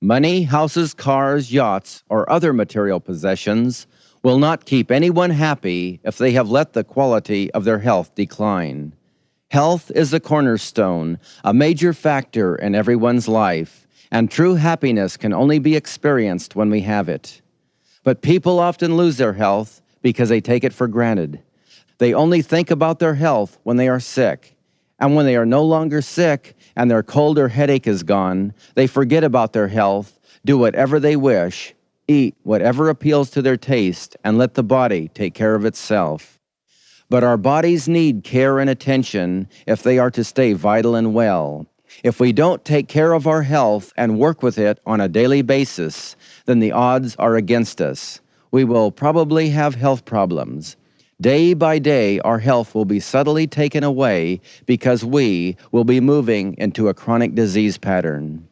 Money, houses, cars, yachts, or other material possessions will not keep anyone happy if they have let the quality of their health decline. Health is a cornerstone, a major factor in everyone's life, and true happiness can only be experienced when we have it. But people often lose their health because they take it for granted. They only think about their health when they are sick. And when they are no longer sick and their cold or headache is gone, they forget about their health, do whatever they wish, eat whatever appeals to their taste, and let the body take care of itself. But our bodies need care and attention if they are to stay vital and well. If we don't take care of our health and work with it on a daily basis, then the odds are against us. We will probably have health problems. Day by day, our health will be subtly taken away because we will be moving into a chronic disease pattern.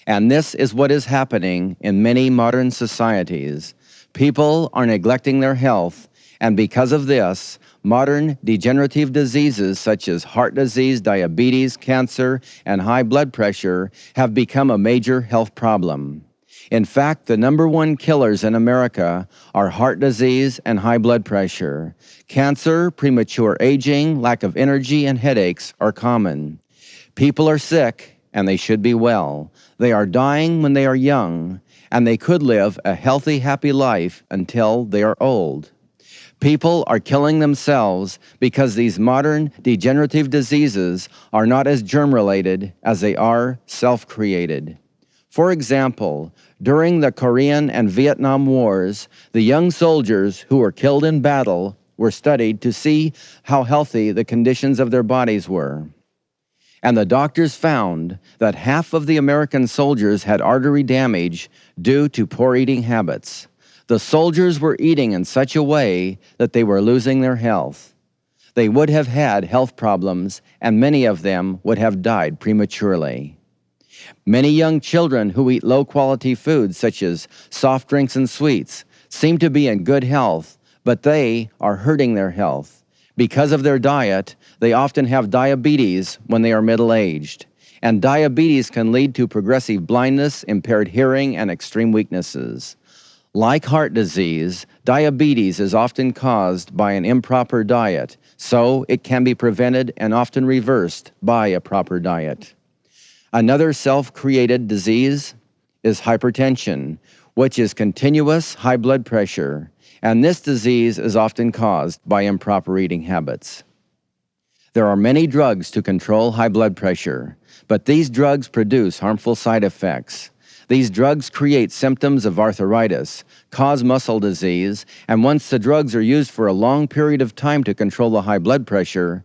And this is what is happening in many modern societies. People are neglecting their health, and because of this, modern degenerative diseases such as heart disease, diabetes, cancer, and high blood pressure have become a major health problem. In fact, the number one killers in America are heart disease and high blood pressure. Cancer, premature aging, lack of energy, and headaches are common. People are sick, and they should be well. They are dying when they are young, and they could live a healthy, happy life until they are old. People are killing themselves because these modern degenerative diseases are not as germ-related as they are self-created. For example, during the Korean and Vietnam Wars, the young soldiers who were killed in battle were studied to see how healthy the conditions of their bodies were. And the doctors found that half of the American soldiers had artery damage due to poor eating habits. The soldiers were eating in such a way that they were losing their health. They would have had health problems, and many of them would have died prematurely. Many young children who eat low-quality foods such as soft drinks and sweets seem to be in good health, but they are hurting their health. Because of their diet, they often have diabetes when they are middle-aged, and diabetes can lead to progressive blindness, impaired hearing, and extreme weaknesses. Like heart disease, diabetes is often caused by an improper diet, so it can be prevented and often reversed by a proper diet. Another self-created disease is hypertension, which is continuous high blood pressure, and this disease is often caused by improper eating habits. There are many drugs to control high blood pressure, but these drugs produce harmful side effects. These drugs create symptoms of arthritis, cause muscle disease, and once the drugs are used for a long period of time to control the high blood pressure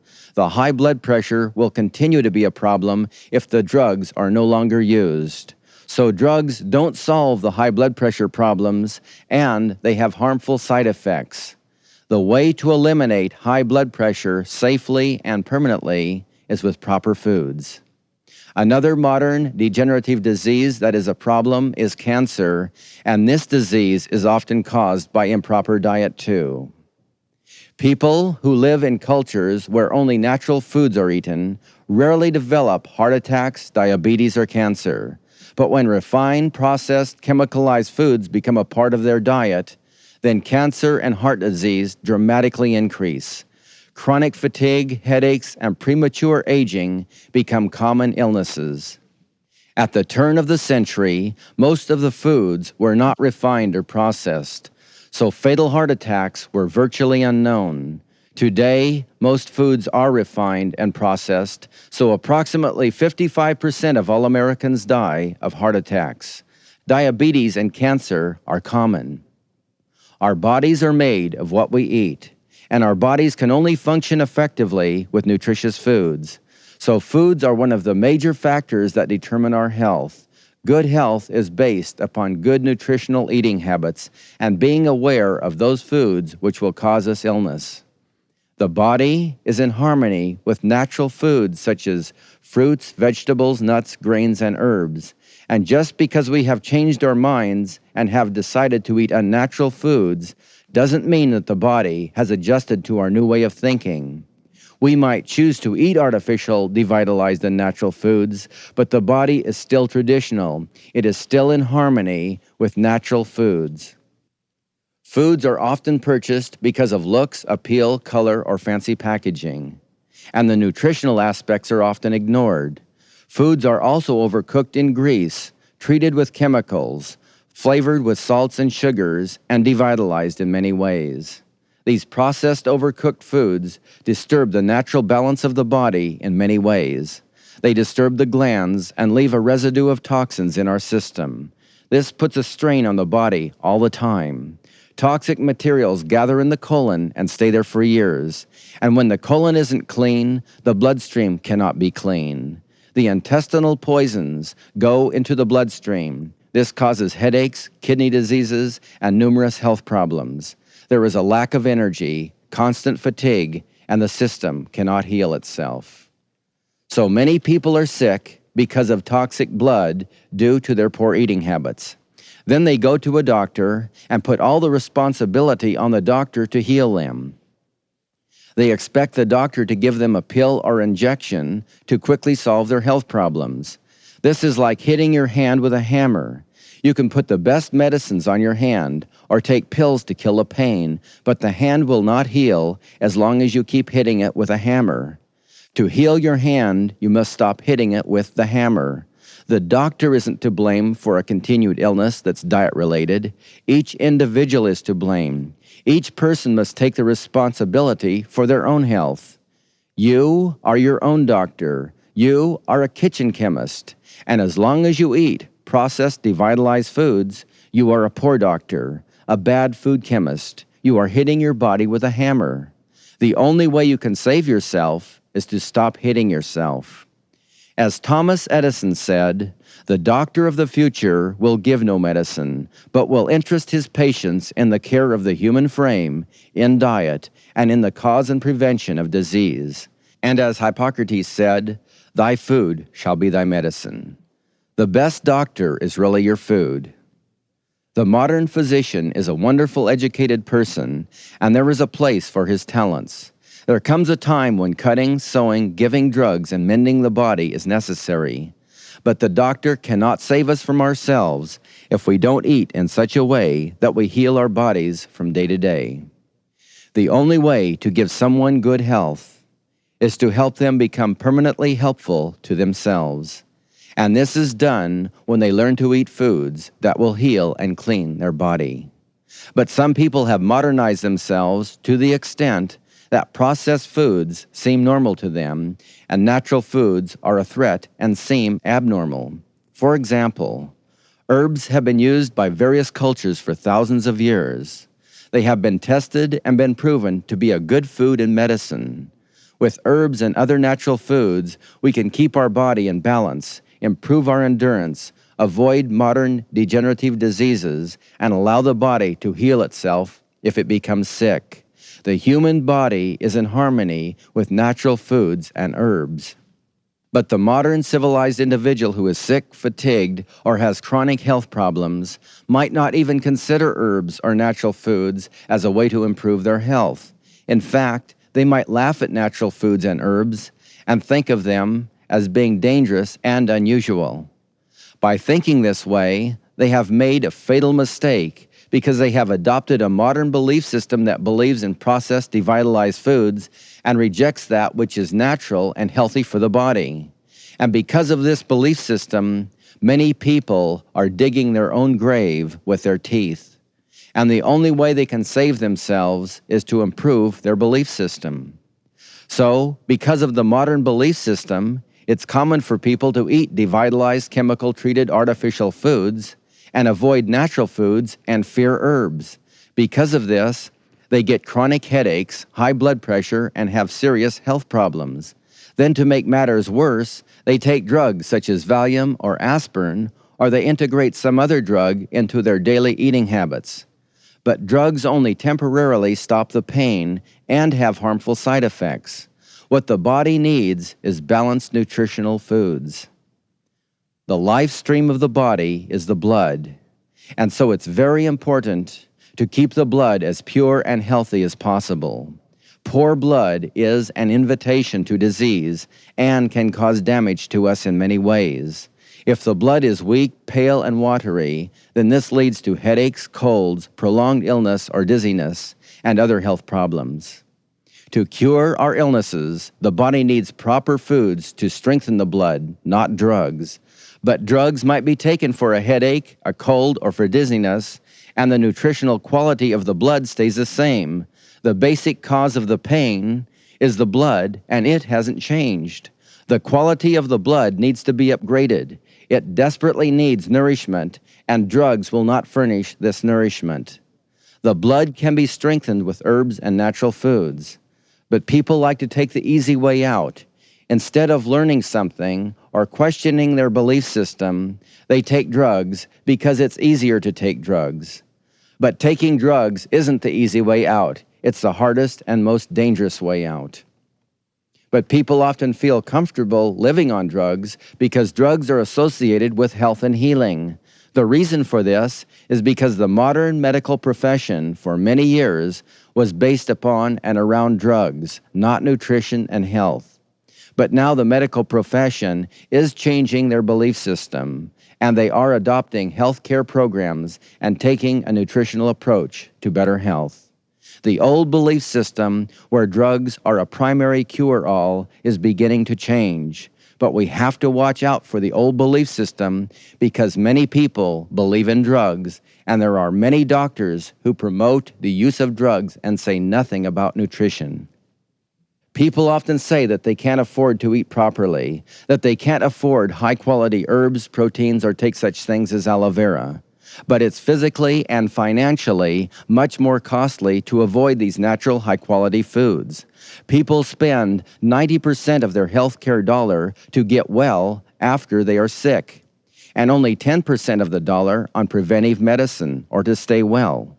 will continue to be a problem if the drugs are no longer used. So drugs don't solve the high blood pressure problems, and they have harmful side effects. The way to eliminate high blood pressure safely and permanently is with proper foods. Another modern degenerative disease that is a problem is cancer, and this disease is often caused by improper diet too. People who live in cultures where only natural foods are eaten rarely develop heart attacks, diabetes, or cancer. But when refined, processed, chemicalized foods become a part of their diet, then cancer and heart disease dramatically increase. Chronic fatigue, headaches, and premature aging become common illnesses. At the turn of the century, most of the foods were not refined or processed, so fatal heart attacks were virtually unknown. Today, most foods are refined and processed, so approximately 55% of all Americans die of heart attacks. Diabetes and cancer are common. Our bodies are made of what we eat, and our bodies can only function effectively with nutritious foods. So foods are one of the major factors that determine our health. Good health is based upon good nutritional eating habits and being aware of those foods which will cause us illness. The body is in harmony with natural foods such as fruits, vegetables, nuts, grains, and herbs. And just because we have changed our minds and have decided to eat unnatural foods doesn't mean that the body has adjusted to our new way of thinking. We might choose to eat artificial, devitalized, and natural foods, but the body is still traditional. It is still in harmony with natural foods. Foods are often purchased because of looks, appeal, color, or fancy packaging, and the nutritional aspects are often ignored. Foods are also overcooked in grease, treated with chemicals, flavored with salts and sugars, and devitalized in many ways. These processed, overcooked foods disturb the natural balance of the body in many ways. They disturb the glands and leave a residue of toxins in our system. This puts a strain on the body all the time. Toxic materials gather in the colon and stay there for years. And when the colon isn't clean, the bloodstream cannot be clean. The intestinal poisons go into the bloodstream. This causes headaches, kidney diseases, and numerous health problems. There is a lack of energy, constant fatigue, and the system cannot heal itself. So many people are sick because of toxic blood due to their poor eating habits. Then they go to a doctor and put all the responsibility on the doctor to heal them. They expect the doctor to give them a pill or injection to quickly solve their health problems. This is like hitting your hand with a hammer. You can put the best medicines on your hand or take pills to kill the pain, but the hand will not heal as long as you keep hitting it with a hammer. To heal your hand, you must stop hitting it with the hammer. The doctor isn't to blame for a continued illness that's diet-related. Each individual is to blame. Each person must take the responsibility for their own health. You are your own doctor. You are a kitchen chemist. And as long as you eat processed, devitalized foods, you are a poor doctor, a bad food chemist. You are hitting your body with a hammer. The only way you can save yourself is to stop hitting yourself. As Thomas Edison said, the doctor of the future will give no medicine, but will interest his patients in the care of the human frame, in diet, and in the cause and prevention of disease. And as Hippocrates said, thy food shall be thy medicine. The best doctor is really your food. The modern physician is a wonderful educated person, and there is a place for his talents. There comes a time when cutting, sewing, giving drugs, and mending the body is necessary. But the doctor cannot save us from ourselves if we don't eat in such a way that we heal our bodies from day to day. The only way to give someone good health is to help them become permanently helpful to themselves. And this is done when they learn to eat foods that will heal and clean their body. But some people have modernized themselves to the extent that processed foods seem normal to them, and natural foods are a threat and seem abnormal. For example, herbs have been used by various cultures for thousands of years. They have been tested and been proven to be a good food and medicine. With herbs and other natural foods, we can keep our body in balance, improve our endurance, avoid modern degenerative diseases, and allow the body to heal itself if it becomes sick. The human body is in harmony with natural foods and herbs. But the modern civilized individual who is sick, fatigued, or has chronic health problems might not even consider herbs or natural foods as a way to improve their health. In fact, they might laugh at natural foods and herbs and think of them as being dangerous and unusual. By thinking this way, they have made a fatal mistake because they have adopted a modern belief system that believes in processed, devitalized foods and rejects that which is natural and healthy for the body. And because of this belief system, many people are digging their own grave with their teeth. And the only way they can save themselves is to improve their belief system. So, because of the modern belief system, it's common for people to eat devitalized, chemical-treated artificial foods and avoid natural foods and fear herbs. Because of this, they get chronic headaches, high blood pressure, and have serious health problems. Then to make matters worse, they take drugs such as Valium or aspirin, or they integrate some other drug into their daily eating habits. But drugs only temporarily stop the pain and have harmful side effects. What the body needs is balanced nutritional foods. The life stream of the body is the blood, and so it's very important to keep the blood as pure and healthy as possible. Poor blood is an invitation to disease and can cause damage to us in many ways. If the blood is weak, pale, and watery, then this leads to headaches, colds, prolonged illness or dizziness, and other health problems. To cure our illnesses, the body needs proper foods to strengthen the blood, not drugs. But drugs might be taken for a headache, a cold, or for dizziness, and the nutritional quality of the blood stays the same. The basic cause of the pain is the blood, and it hasn't changed. The quality of the blood needs to be upgraded. It desperately needs nourishment, and drugs will not furnish this nourishment. The blood can be strengthened with herbs and natural foods. But people like to take the easy way out. Instead of learning something or questioning their belief system, they take drugs because it's easier to take drugs. But taking drugs isn't the easy way out. It's the hardest and most dangerous way out. But people often feel comfortable living on drugs because drugs are associated with health and healing. The reason for this is because the modern medical profession for many years was based upon and around drugs, not nutrition and health. But now the medical profession is changing their belief system, and they are adopting health care programs and taking a nutritional approach to better health. The old belief system where drugs are a primary cure-all is beginning to change. But we have to watch out for the old belief system because many people believe in drugs, and there are many doctors who promote the use of drugs and say nothing about nutrition. People often say that they can't afford to eat properly, that they can't afford high-quality herbs, proteins, or take such things as aloe vera. But it's physically and financially much more costly to avoid these natural high-quality foods. People spend 90% of their healthcare dollar to get well after they are sick, and only 10% of the dollar on preventive medicine or to stay well.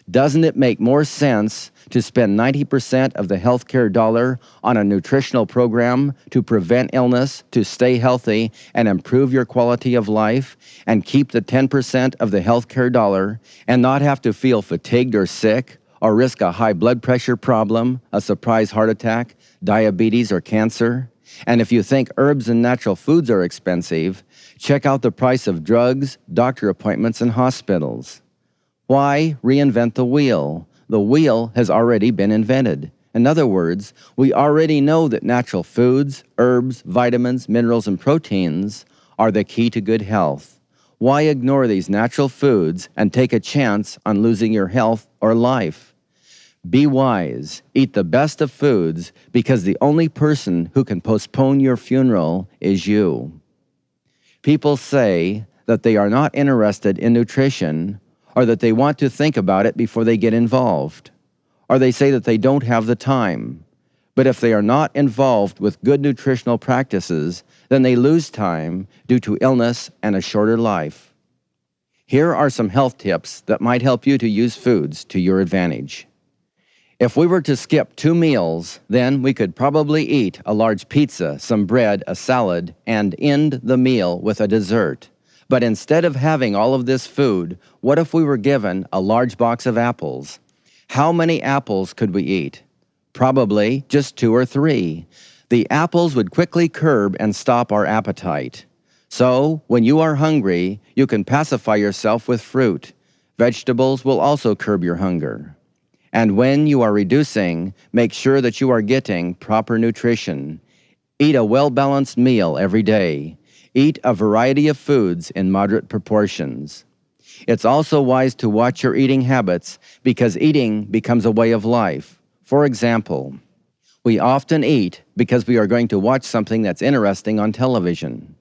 Doesn't it make more sense to spend 90% of the healthcare dollar on a nutritional program to prevent illness, to stay healthy, and improve your quality of life, and keep the 10% of the healthcare dollar and not have to feel fatigued or sick, or risk a high blood pressure problem, a surprise heart attack, diabetes, or cancer? And if you think herbs and natural foods are expensive, check out the price of drugs, doctor appointments, and hospitals. Why reinvent the wheel? The wheel has already been invented. In other words, we already know that natural foods, herbs, vitamins, minerals, and proteins are the key to good health. Why ignore these natural foods and take a chance on losing your health or life? Be wise. Eat the best of foods because the only person who can postpone your funeral is you. People say that they are not interested in nutrition, or that they want to think about it before they get involved, or they say that they don't have the time. But if they are not involved with good nutritional practices, then they lose time due to illness and a shorter life. Here are some health tips that might help you to use foods to your advantage. If we were to skip 2 meals, then we could probably eat a large pizza, some bread, a salad, and end the meal with a dessert. But instead of having all of this food, what if we were given a large box of apples? How many apples could we eat? Probably just 2 or 3. The apples would quickly curb and stop our appetite. So, when you are hungry, you can pacify yourself with fruit. Vegetables will also curb your hunger. And when you are reducing, make sure that you are getting proper nutrition. Eat a well-balanced meal every day. Eat a variety of foods in moderate proportions. It's also wise to watch your eating habits because eating becomes a way of life. For example, we often eat because we are going to watch something that's interesting on television.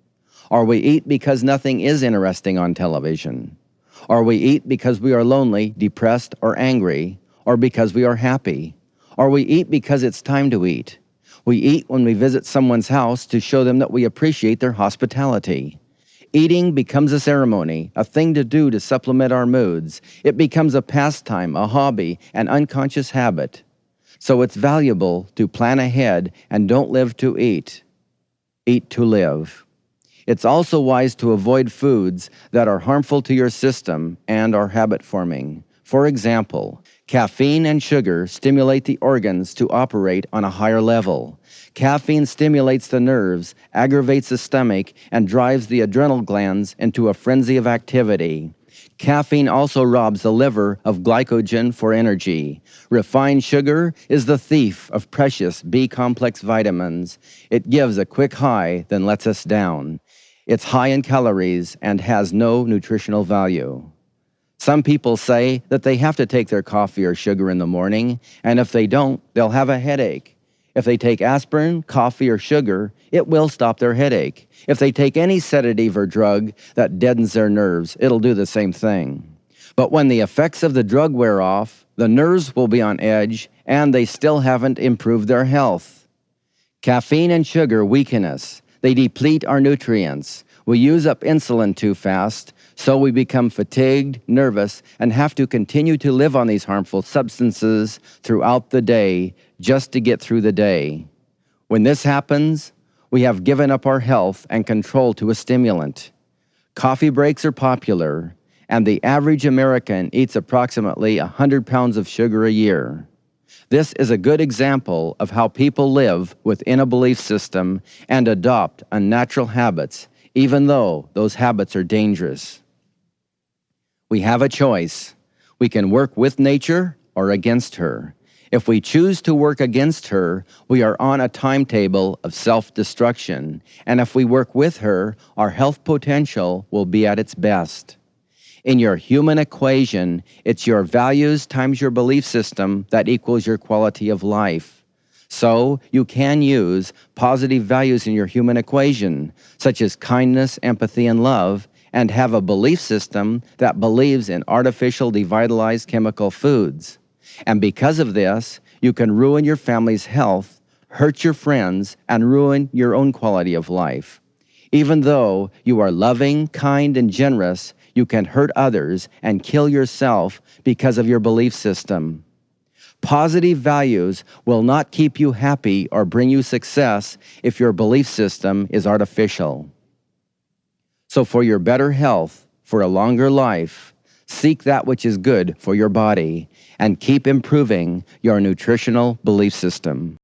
Or we eat because nothing is interesting on television. Or we eat because we are lonely, depressed, or angry, or because we are happy. Or we eat because it's time to eat. We eat when we visit someone's house to show them that we appreciate their hospitality. Eating becomes a ceremony, a thing to do to supplement our moods. It becomes a pastime, a hobby, an unconscious habit. So it's valuable to plan ahead and don't live to eat. Eat to live. It's also wise to avoid foods that are harmful to your system and are habit-forming. For example, Caffeine and sugar stimulate the organs to operate on a higher level. Caffeine stimulates the nerves, aggravates the stomach, and drives the adrenal glands into a frenzy of activity. Caffeine also robs the liver of glycogen for energy. Refined sugar is the thief of precious B-complex vitamins. It gives a quick high, then lets us down. It's high in calories and has no nutritional value. Some people say that they have to take their coffee or sugar in the morning, and if they don't, they'll have a headache. If they take aspirin, coffee, or sugar, it will stop their headache. If they take any sedative or drug that deadens their nerves, it'll do the same thing. But when the effects of the drug wear off, the nerves will be on edge, and they still haven't improved their health. Caffeine and sugar weaken us. They deplete our nutrients. We use up insulin too fast, so we become fatigued, nervous, and have to continue to live on these harmful substances throughout the day just to get through the day. When this happens, we have given up our health and control to a stimulant. Coffee breaks are popular, and the average American eats approximately 100 pounds of sugar a year. This is a good example of how people live within a belief system and adopt unnatural habits, even though those habits are dangerous. We have a choice. We can work with nature or against her. If we choose to work against her, we are on a timetable of self-destruction, and if we work with her, our health potential will be at its best. In your human equation, it's your values times your belief system that equals your quality of life. So, you can use positive values in your human equation, such as kindness, empathy, and love, and have a belief system that believes in artificial devitalized chemical foods. And because of this, you can ruin your family's health, hurt your friends, and ruin your own quality of life. Even though you are loving, kind, and generous, you can hurt others and kill yourself because of your belief system. Positive values will not keep you happy or bring you success if your belief system is artificial. So for your better health, for a longer life, seek that which is good for your body and keep improving your nutritional belief system.